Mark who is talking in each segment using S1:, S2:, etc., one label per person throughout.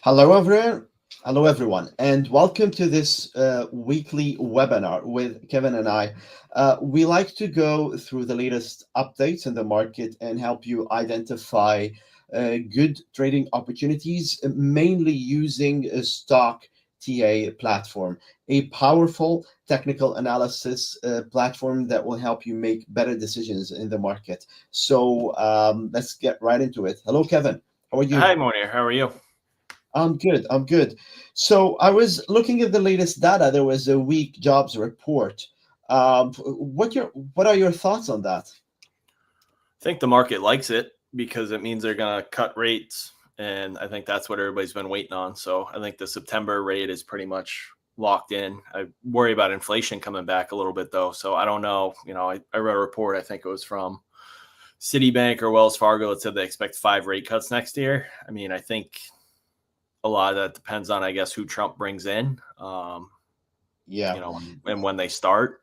S1: Hello, everyone. Hello, everyone, and welcome to this weekly webinar with Kevin and I. We like to go through the latest updates in the market and help you identify good trading opportunities, mainly using a stock TA platform, a powerful technical analysis platform that will help you make better decisions in the market. So let's get right into it. Hello, Kevin. How are you?
S2: Hi, Monir. How are you?
S1: I'm good. I'm good. So I was looking at the latest data. There was a weak jobs report. What are your thoughts on that?
S2: I think the market likes it because it means they're going to cut rates. And I think that's what everybody's been waiting on. So I think the September rate is pretty much locked in. I worry about inflation coming back a little bit, though. So I don't know. I read a report, I think it was from Citibank or Wells Fargo, that said they expect 5 rate cuts next year. I mean, I think a lot of that depends on, I guess, who Trump brings in,
S1: Yeah,
S2: and when they start.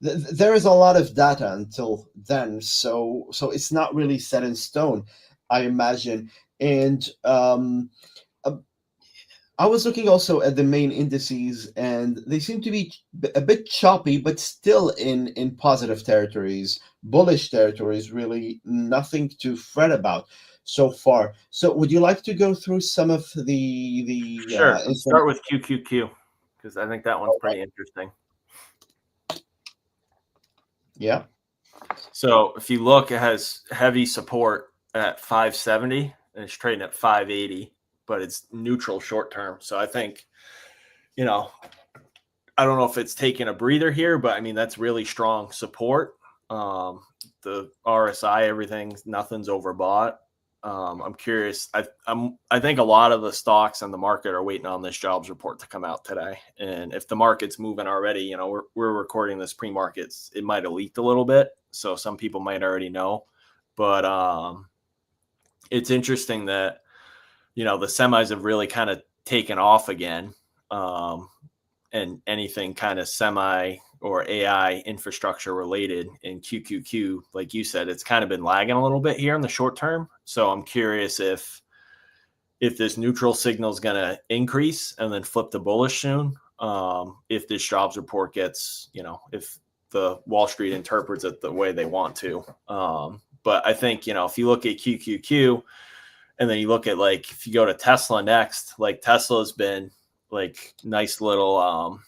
S1: there is a lot of data until then, so it's not really set in stone, I imagine. And uh, I was looking also at the main indices, and they seem to be a bit choppy, but still in positive territories, bullish territories. Really, nothing to fret about so far. So, would you like to go through some of the
S2: Sure. Let's
S1: inform?
S2: start with QQQ because I think that one's pretty interesting.
S1: Yeah.
S2: So if you look, it has heavy support at 570 and it's trading at 580, but it's neutral short term. So I think, you know, I don't know if it's taking a breather here, but I mean, that's really strong support. The RSI, nothing's overbought. I'm curious. I think a lot of the stocks in the market are waiting on this jobs report to come out today. And if the market's moving already, we're recording this pre-markets. It might have leaked a little bit, so some people might already know. But it's interesting that the semis have really kind of taken off again, and anything kind of semi or AI infrastructure related in QQQ, like you said, it's kind of been lagging a little bit here in the short term. So I'm curious if this neutral signal is going to increase and then flip to bullish soon. If this jobs report gets, if the Wall Street interprets it the way they want to. But I think, if you look at QQQ and then you look at, like, if you go to Tesla next, like Tesla's been like nice little,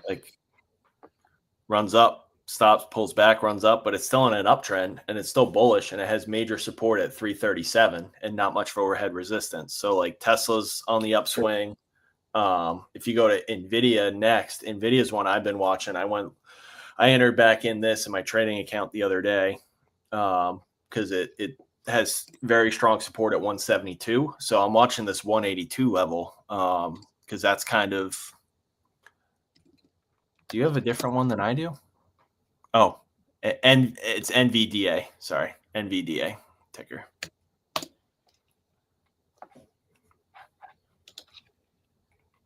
S2: like runs up, stops, pulls back, runs up, but it's still in an uptrend and it's still bullish and it has major support at 337 and not much for overhead resistance. So like Tesla's on the upswing. If you go to Nvidia next, Nvidia's one I've been watching. I entered back in this in my trading account the other day because it has very strong support at 172. So I'm watching this 182 level because that's kind of. Do you have a different one than I do? Oh, and it's NVDA. Sorry, NVDA ticker.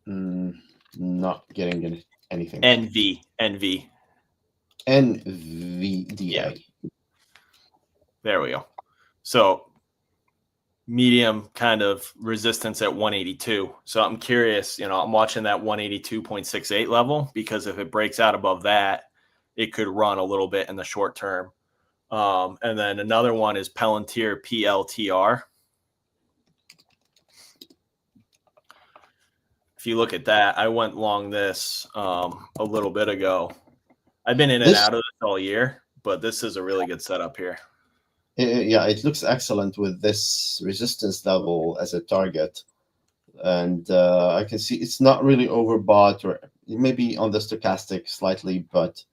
S1: Not getting anything.
S2: NV.
S1: NVDA.
S2: Yeah. There we go. So medium kind of resistance at 182. So I'm curious, I'm watching that 182.68 level because if it breaks out above that, it could run a little bit in the short term. And then another one is Palantir PLTR. If you look at that, I went long this a little bit ago. I've been in and out of this all year, but this is a really good setup here.
S1: Yeah, it looks excellent with this resistance level as a target. And I can see it's not really overbought, or maybe on the stochastic slightly, but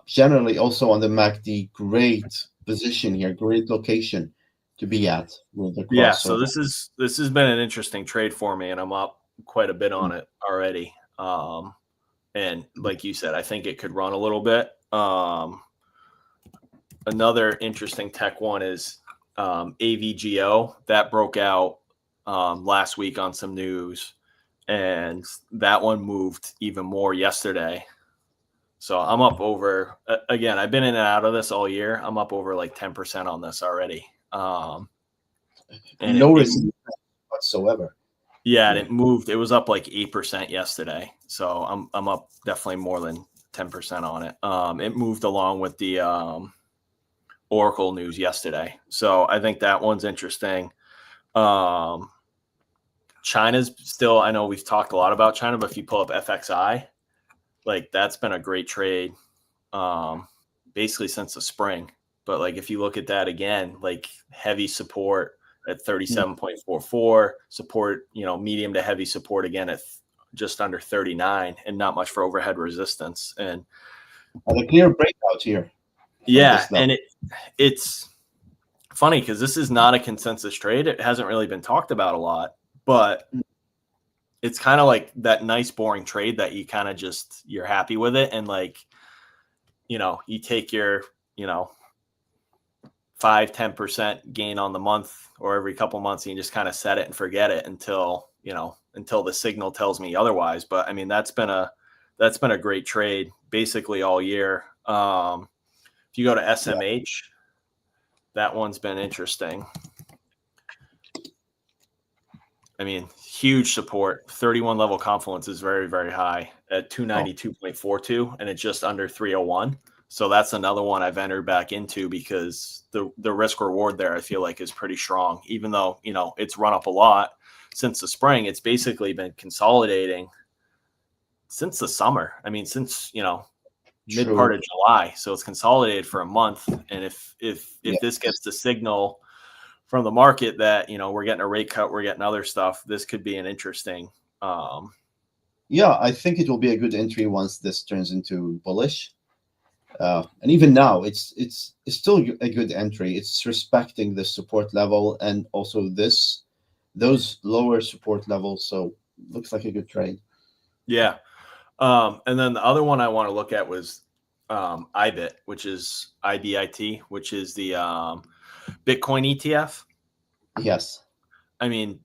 S1: generally also on the MACD, great position here, great location to be at with the
S2: Yeah,
S1: crossover.
S2: so this has been an interesting trade for me, and I'm up quite a bit on it already. And like you said, I think it could run a little bit. Another interesting tech one is AVGO that broke out last week on some news, and that one moved even more yesterday. So I'm up over, again, I've been in and out of this all year. I'm up over like 10% on this already. And
S1: No resistance whatsoever.
S2: yeah, and it moved. It was up like 8% yesterday. So I'm up definitely more than 10% on it. It moved along with the Oracle news yesterday. So I think that one's interesting. China's still, I know we've talked a lot about China, but if you pull up FXI, like that's been a great trade basically since the spring. But like if you look at that again, like heavy support at 37.44, support, medium to heavy support again at just under 39, and not much for overhead resistance. And
S1: a clear breakout here.
S2: Yeah, and it's funny because this is not a consensus trade. It hasn't really been talked about a lot, but it's kind of like that nice boring trade that you kind of just, you're happy with it. And like, you take your, 5-10% gain on the month or every couple months, and you just kind of set it and forget it until the signal tells me otherwise. But I mean, that's been a great trade basically all year. If you go to SMH, that one's been interesting. I mean, huge support. 31 level confluence is very, very high at 292.42, and it's just under 301. So that's another one I've entered back into because the risk reward there I feel like is pretty strong. Even though, it's run up a lot since the spring, it's basically been consolidating since the summer. I mean, since, mid part of July. So it's consolidated for a month. And if this gets the signal from the market that, we're getting a rate cut, we're getting other stuff, this could be an interesting.
S1: Yeah, I think it will be a good entry once this turns into bullish. And even now, it's still a good entry. It's respecting the support level and also those lower support levels. So looks like a good trade.
S2: Yeah. And then the other one I want to look at was IBIT, which is IBIT, which is the Bitcoin ETF.
S1: Yes.
S2: I mean,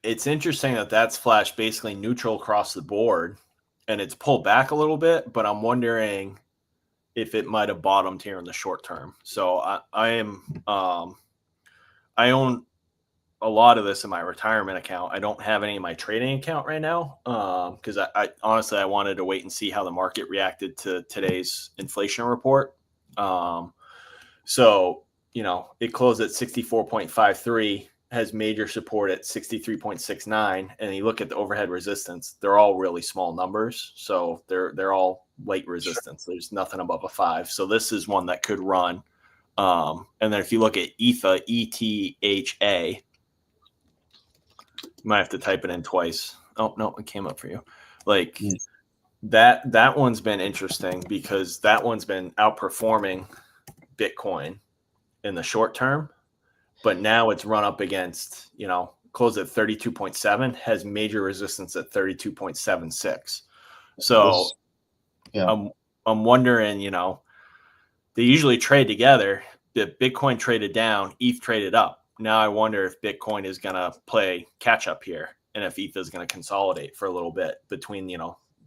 S2: it's interesting that that's flashed basically neutral across the board, and it's pulled back a little bit, but I'm wondering if it might have bottomed here in the short term. So I own a lot of this in my retirement account. I don't have any in my trading account right now because I honestly, I wanted to wait and see how the market reacted to today's inflation report. So, it closed at 64.53, has major support at 63.69. And you look at the overhead resistance, they're all really small numbers. So they're all light resistance. There's nothing above a 5. So this is one that could run. And then if you look at ETHA, ETHA, you might have to type it in twice. Oh, no, it came up for you. Like that one's been interesting because that one's been outperforming Bitcoin in the short term, but now it's run up against, closed at 32.7, has major resistance at 32.76. So yeah. I'm wondering, they usually trade together. The Bitcoin traded down, ETH traded up. Now I wonder if Bitcoin is going to play catch up here and if ETH is going to consolidate for a little bit between,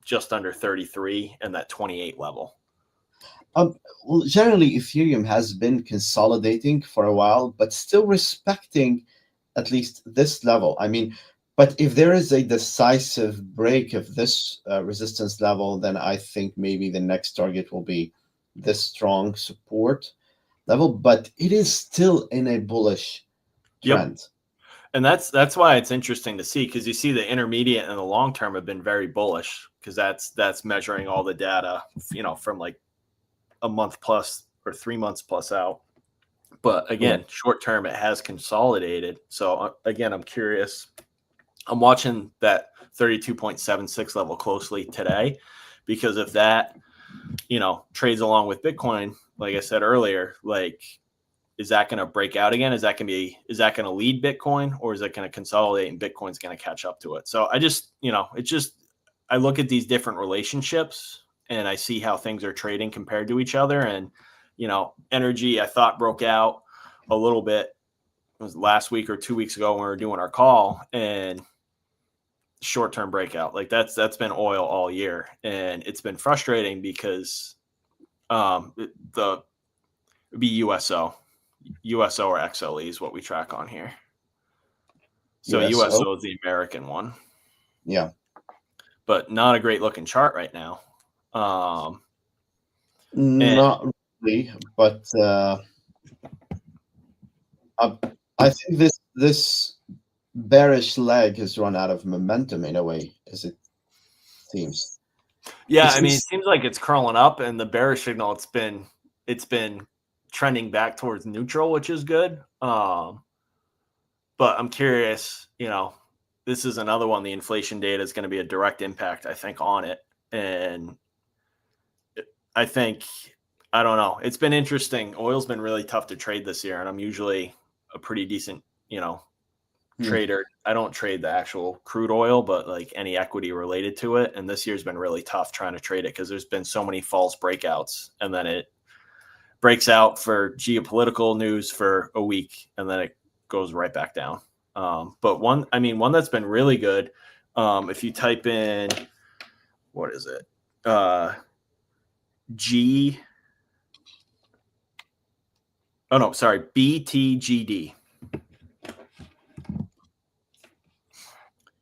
S2: just under 33 and that 28 level.
S1: Well, generally, Ethereum has been consolidating for a while, but still respecting at least this level. I mean, but if there is a decisive break of this resistance level, then I think maybe the next target will be this strong support level, but it is still in a bullish trend.
S2: Yep. And that's why it's interesting to see, because you see the intermediate and the long term have been very bullish, because that's measuring all the data, from like a month plus or 3 months plus out. But again, short term, it has consolidated. So again, I'm curious. I'm watching that 32.76 level closely today, because if that, trades along with Bitcoin, like I said earlier, like, is that going to break out again? Is that going to lead Bitcoin, or is it going to consolidate and Bitcoin's going to catch up to it? So I just, I look at these different relationships and I see how things are trading compared to each other. And, energy, I thought broke out a little bit. It was last week or 2 weeks ago when we were doing our call, and short-term breakout. Like that's been oil all year. And it's been frustrating because it'd be USO or XLE is what we track on here. So
S1: USO.
S2: USO is the American one.
S1: Yeah.
S2: But not a great looking chart right now.
S1: Not really, but I think this bearish leg has run out of momentum in a way, as it seems.
S2: Yeah,
S1: It's-
S2: I mean, it
S1: it's-
S2: seems like it's curling up, and the bearish signal it's been trending back towards neutral, which is good. But I'm curious, this is another one. The inflation data is going to be a direct impact, I think, on it, and I think I don't know. It's been interesting. Oil's been really tough to trade this year, and I'm usually a pretty decent, trader. I don't trade the actual crude oil, but like any equity related to it. And this year's been really tough trying to trade it because there's been so many false breakouts, and then it breaks out for geopolitical news for a week, and then it goes right back down. But one that's been really good. If you type in, what is it? BTGD.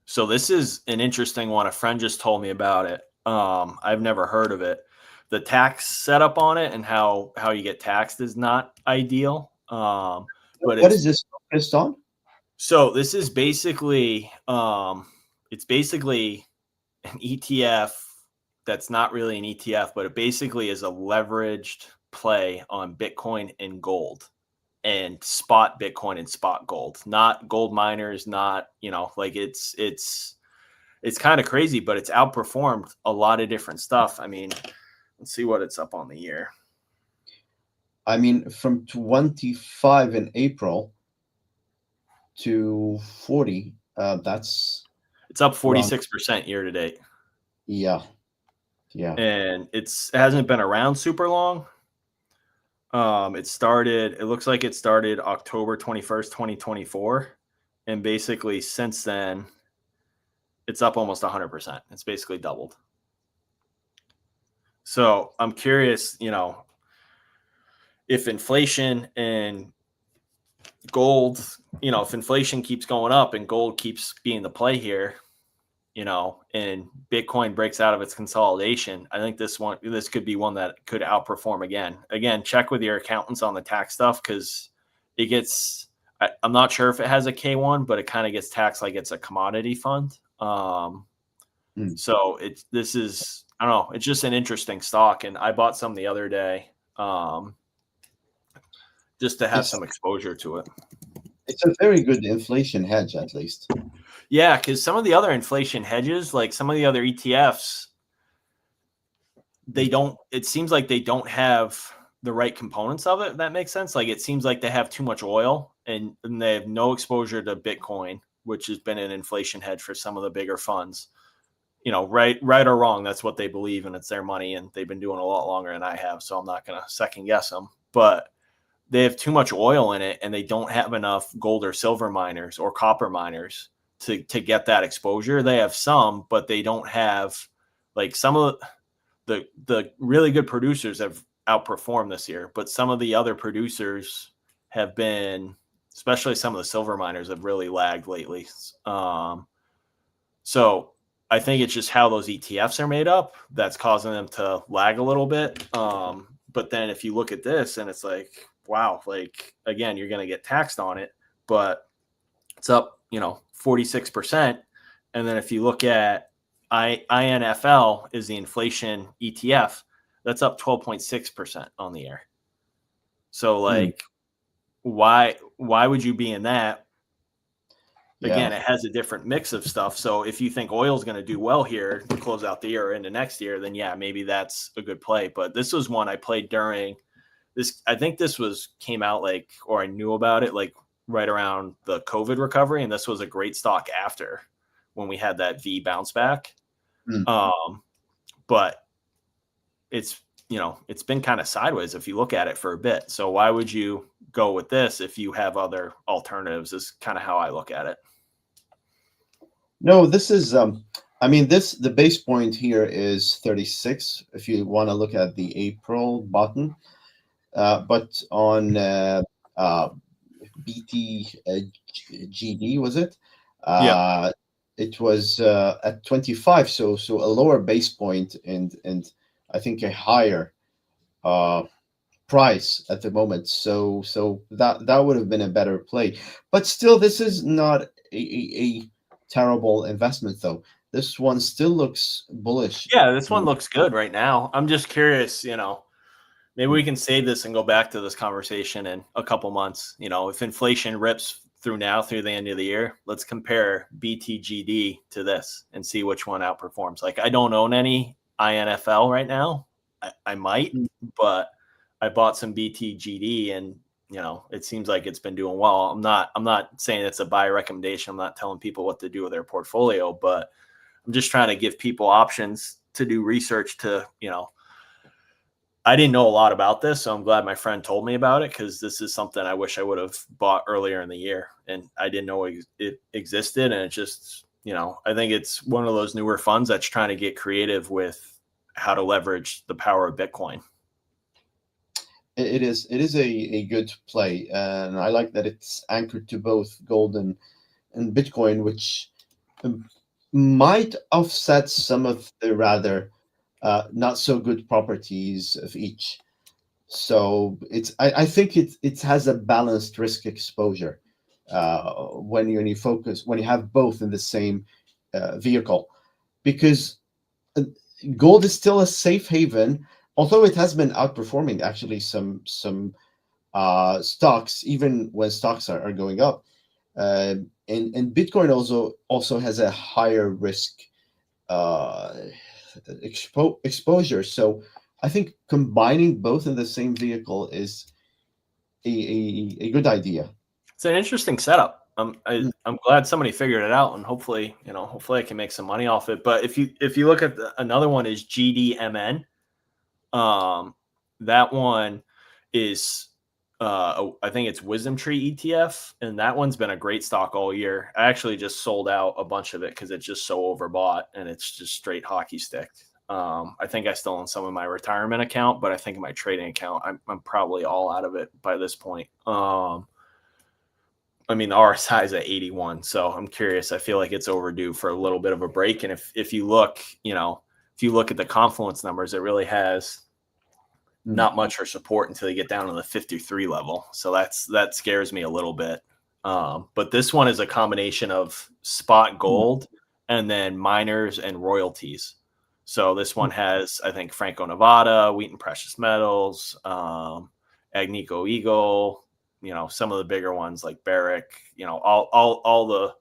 S2: So this is an interesting one. A friend just told me about it. I've never heard of it. The tax setup on it and how you get taxed is not ideal. But
S1: what is this focused on?
S2: So this is basically it's basically an ETF that's not really an ETF, but it basically is a leveraged play on Bitcoin and gold, and spot Bitcoin and spot gold, not gold miners, not, like it's kind of crazy, but it's outperformed a lot of different stuff. I mean, let's see what it's up on the year.
S1: I mean, from 25 in April to 40, it's
S2: up 46% year to date.
S1: Yeah.
S2: And it hasn't been around super long. It looks like it started October 21st, 2024. And basically since then, it's up almost 100%. It's basically doubled. So I'm curious, if inflation and gold, if inflation keeps going up and gold keeps being the play here, and Bitcoin breaks out of its consolidation, I think this could be one that could outperform again. Again, check with your accountants on the tax stuff, because I'm not sure if it has a K1, but it kind of gets taxed like it's a commodity fund. So this is, I don't know, it's just an interesting stock, and I bought some the other day, just to have some exposure to it.
S1: It's a very good inflation hedge, at least.
S2: Yeah, because some of the other inflation hedges, like some of the other ETFs, it seems like they don't have the right components of it, if that makes sense. Like it seems like they have too much oil and they have no exposure to Bitcoin, which has been an inflation hedge for some of the bigger funds. Right or wrong, that's what they believe, and it's their money, and they've been doing a lot longer than I have, so I'm not going to second guess them. But they have too much oil in it, and they don't have enough gold or silver miners or copper miners to get that exposure. They have some, but they don't have, like, some of the really good producers have outperformed this year, but some of the other producers have been, especially some of the silver miners, have really lagged lately. So I think it's just how those ETFs are made up that's causing them to lag a little bit. But then if you look at this and it's like, wow, like, again, you're going to get taxed on it, but it's up, 46%. And then if you look at INFL is the inflation ETF, that's up 12.6% on the year. So like, why would you be in that? Again, it has a different mix of stuff. So if you think oil is going to do well here to close out the year or into next year, then yeah, maybe that's a good play. But this was one I played during this. I think this came out or I knew about it right around the COVID recovery. And this was a great stock after, when we had that V bounce back. But it's been kind of sideways if you look at it for a bit. So why would you go with this if you have other alternatives, is kind of how I look at it.
S1: No, this is the base point here is 36 if you want to look at the April button, but on BTGD, was it,
S2: Yeah.
S1: It was at 25, so a lower base point, and I think a higher uh, price at the moment. So that would have been a better play. But still, this is not a terrible investment, though. This one still looks bullish.
S2: Yeah, this one looks good right now. I'm just curious, maybe we can save this and go back to this conversation in a couple months. If inflation rips through now through the end of the year, let's compare BTGD to this and see which one outperforms. Like, I don't own any INFL right now. I might, but I bought some BTGD, and it seems like it's been doing well. I'm not saying it's a buy recommendation. I'm not telling people what to do with their portfolio, but I'm just trying to give people options to do research to, I didn't know a lot about this, so I'm glad my friend told me about it, because this is something I wish I would have bought earlier in the year, and I didn't know it existed. And it just, I think it's one of those newer funds that's trying to get creative with how to leverage the power of Bitcoin.
S1: It is a good play, and I like that it's anchored to both gold and Bitcoin, which might offset some of the rather not so good properties of each. So I think it has a balanced risk exposure when you focus when you have both in the same vehicle, because uh, gold is still a safe haven, although it has been outperforming actually some stocks even when stocks are going up. Uh, and Bitcoin also has a higher risk uh, exposure. So I think combining both in the same vehicle is a good idea.
S2: It's an interesting setup. I'm glad somebody figured it out, and hopefully I can make some money off it. But if you look at another one is GDMN. That one is I think it's Wisdom Tree ETF, and that one's been a great stock all year. I actually just sold out a bunch of it because it's just so overbought, and it's just straight hockey stick. I think I still own some in my retirement account, but I think in my trading account, I'm probably all out of it by this point. I mean, the RSI is at 81, so I'm curious. I feel like it's overdue for a little bit of a break. And if you look, if you look at the Confluence numbers, it really has not much for support until you get down to the 53 level. So that scares me a little bit. But this one is a combination of spot gold and then miners and royalties. So this one has, I think, Franco Nevada, Wheaton Precious Metals, Agnico Eagle, some of the bigger ones like Barrick, all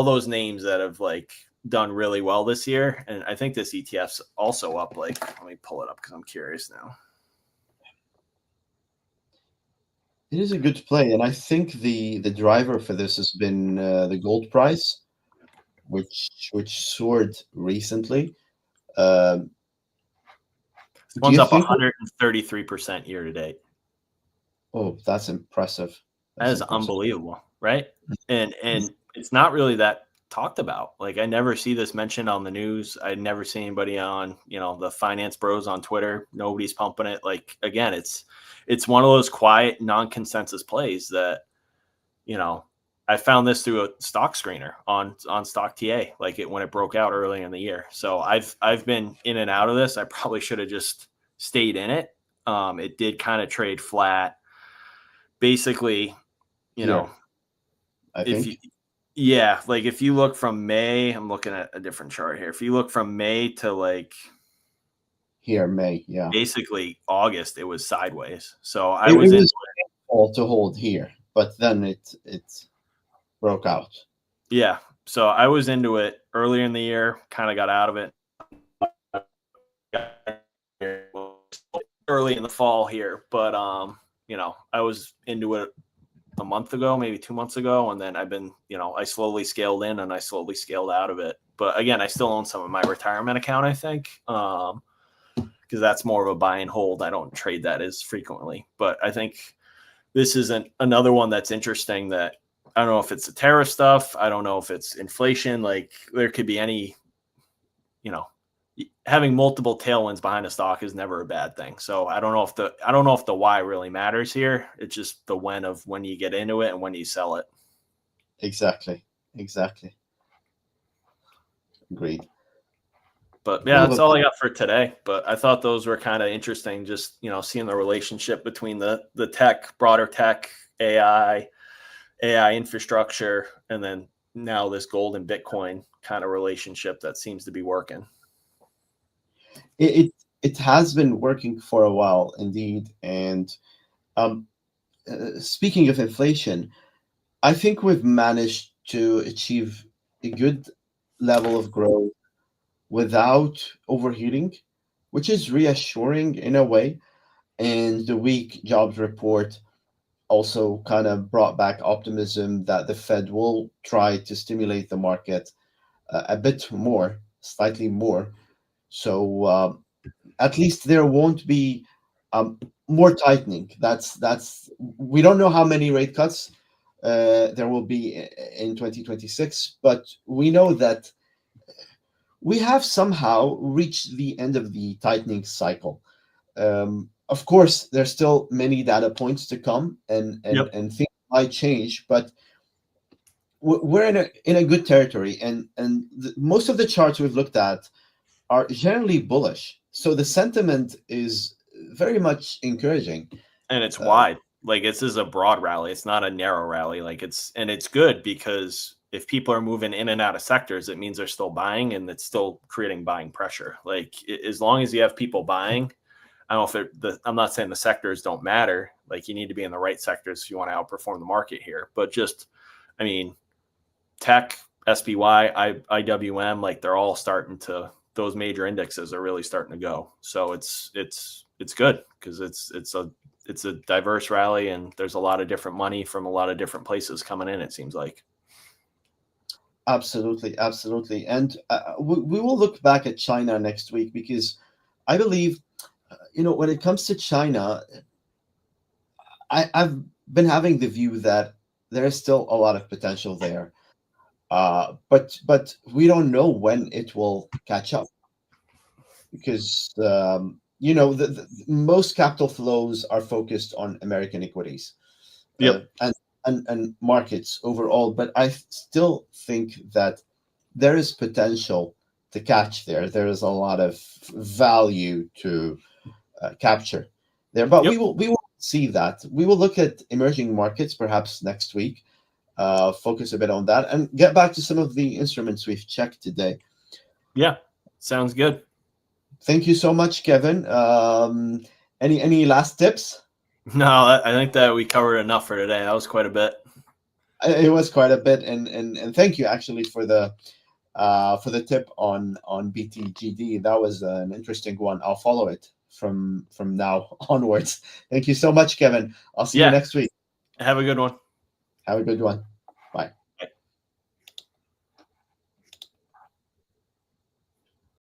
S2: those names that have like done really well this year. And I think this ETF's also up. Like, let me pull it up because I'm curious now.
S1: It is a good play, and I think the driver for this has been the gold price, which soared recently. Um,
S2: This
S1: do
S2: one's
S1: you
S2: up
S1: think?
S2: 133% year to date.
S1: Oh, that's impressive.
S2: That
S1: That's
S2: is
S1: impressive.
S2: unbelievable, right? And it's not really that talked about. Like, I never see this mentioned on the news. I never see anybody on, the finance bros on Twitter. Nobody's pumping it. Like, again, it's one of those quiet non-consensus plays that, I found this through a stock screener on Stock TA, like when it broke out early in the year. So I've been in and out of this. I probably should have just stayed in it. It did kind of trade flat. Basically,
S1: Here, I
S2: if
S1: think.
S2: if you look from May, I'm looking at a different chart here. If you look from May to like
S1: Here, May, yeah.
S2: basically August, it was sideways. So I
S1: It
S2: was in.
S1: was all to hold here, but then it broke out.
S2: Yeah. So I was into it earlier in the year, kind of got out of it early in the fall here. But I was into it a month ago, maybe 2 months ago, and then I've been, I slowly scaled in and I slowly scaled out of it. But again, I still own some of my retirement account, I think. Because that's more of a buy and hold. I don't trade that as frequently. But I think this is another one that's interesting that I don't know if it's the tariff stuff. I don't know if it's inflation. Like, there could be any, having multiple tailwinds behind a stock is never a bad thing. So I don't know if the why really matters here. It's just the when you get into it and when you sell it.
S1: Exactly. exactly. Agreed.
S2: But yeah,
S1: We'll
S2: that's
S1: look.
S2: all I got for today. But I thought those were kind of interesting, just seeing the relationship between the tech, broader tech, AI infrastructure, and then now this gold and Bitcoin kind of relationship that seems to be working.
S1: It has been working for a while, indeed. And um, speaking of inflation, I think we've managed to achieve a good level of growth without overheating, which is reassuring in a way. And the weak jobs report also kind of brought back optimism that the Fed will try to stimulate the market a bit more, slightly more. So at least there won't be um, more tightening. That's we don't know how many rate cuts there will be in 2026, but we know that we have somehow reached the end of the tightening cycle. Of course, there's still many data points to come,
S2: Yep.
S1: and things might change, but we're in a good territory, and most of the charts we've looked at are generally bullish. So the sentiment is very much encouraging.
S2: And it's
S1: Uh,
S2: wide. Like this is a broad rally. It's not a narrow rally. It's good because if people are moving in and out of sectors, it means they're still buying and it's still creating buying pressure. Like as long as you have people buying, I don't know if I'm not saying the sectors don't matter. Like you need to be in the right sectors if you want to outperform the market here. But just, I mean, tech, SPY, IWM, like they're all starting to, those major indexes are really starting to go. So it's good because it's a diverse rally and there's a lot of different money from a lot of different places coming in, it seems like.
S1: Absolutely, absolutely. And we will look back at China next week because I believe, when it comes to China, I've been having the view that there is still a lot of potential there. But we don't know when it will catch up because most capital flows are focused on American equities
S2: Yep.
S1: and markets overall. But I still think that there is potential to catch there. There is a lot of value to capture there. But
S2: Yep.
S1: we will see that. We will look at emerging markets perhaps next week. Focus a bit on that and get back to some of the instruments we've checked today.
S2: Yeah. Sounds good.
S1: Thank you so much, Kevin. Any last tips?
S2: No, I think that we covered enough for today. That was quite a bit.
S1: It was quite a bit, and thank you actually for the tip on BTGD. That was an interesting one. I'll follow it from now onwards. Thank you so much, Kevin. I'll see you next week.
S2: Have a good one.
S1: Have a good one. Bye.